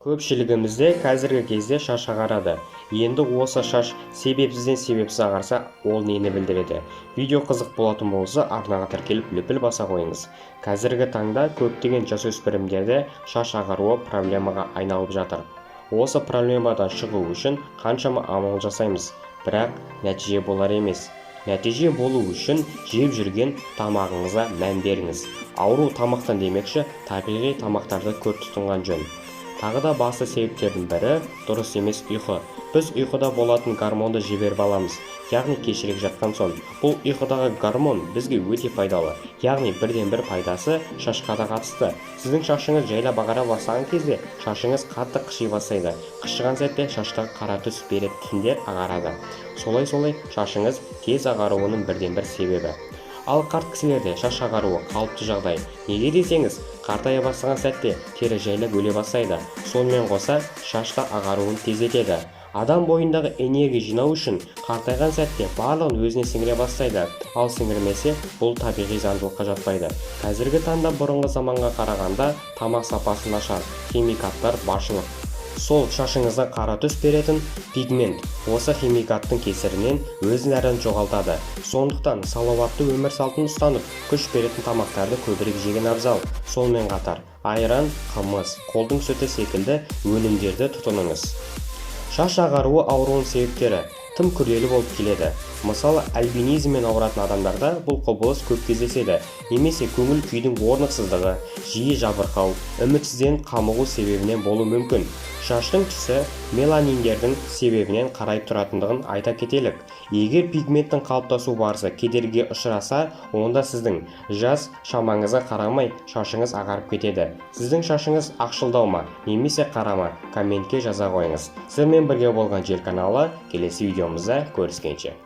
Көпшілігімізде қазіргі кезде шаш ағарады. Енді осы шаш себепсізден себепсіз ағарса, ол нені білдіреді? Видео қызық болатын болса, арнаға тіркеліп лүпіл баса қойыңыз. Қазіргі таңда көптеген жасөспірімдерде шаш ағаруы проблемаға айналып жатыр. Осы проблемадан шығу үшін қаншама амал жасаймыз, бірақ нәтиже болар емес. Нәтиже болу үшін жеп жүрген тамағыңызға мән беріңіз. Ауру тамақтан демекші, табиғи тамақтарды көп тұтынған жөн. Тағы да басты себептердің бірі дұрыс емес ұйқы. Біз ұйқыда болатын гормонды жіберіп аламыз, яғни кешірек жатқан соң. Бұл ұйқыдағы гормон бізге өте пайдалы, яғни бірден-бір пайдасы шашқа да қатысты. Сіздің шашыңыз жайлап ағара бастаған кезде шашыңыз қатты қыши бастайды. Қышыған сәтте шаштағы қара түс береді, тіндер ағарады. Солай-солай шашыңыз тез ағаруының бірден-бір себебі. Ал қарт кісілерде шаш ағаруы қалыпты жағдай. Неге десеңіз, қартая бастаған сәтте тері жайлап өле бастайды. Сонымен қоса шаш та ағаруын тездетеді. Адам бойындағы энергия жинау үшін қартайған сәтте барлығын өзіне сіңіре бастайды. Ал сіңірмесе, бұл табиғи заңдылыққа жатпайды. Қазіргі таңда бұрынғы заманға қарағанда тамақ сапасы нашар, химикаттар баршылық. Сол шашыңызға қара түс беретін пигмент осы химикаттың кесірінен өз нәрін жоғалтады. Сондықтан салауатты өмір салтын ұстанып, күш беретін тамақтарды көбірек жеген абзал. Сонымен қатар айран, қымыз, қолдың сүті секілді өнімдерді тұтыныңыз. Шаш ағаруы ауруының себептері тым күрделі болып келеді. Мысалы, альбинизммен ауыратын адамдарда бұл құбылыс көп кездеседі. Немесе көңіл күйдің орнықсыздығы, жиі жабырқау, үмітсізден қамығу себебінен болуы мүмкін. Шаштың түсі меланиндердің себебінен қарайып тұратындығын айта кетелік. Егер пигменттің қалыптасу барысы кедергіге ұшыраса, онда сіздің жас шамаңызға қарамай шашыңыз ағарып кетеді. Сіздің шашыңыз ақшылдау ма, немесе қара ма? Комментке жаза қойыңыз. Сіздермен бірге болған Жел каналы, келесі видеомызда көріскенше.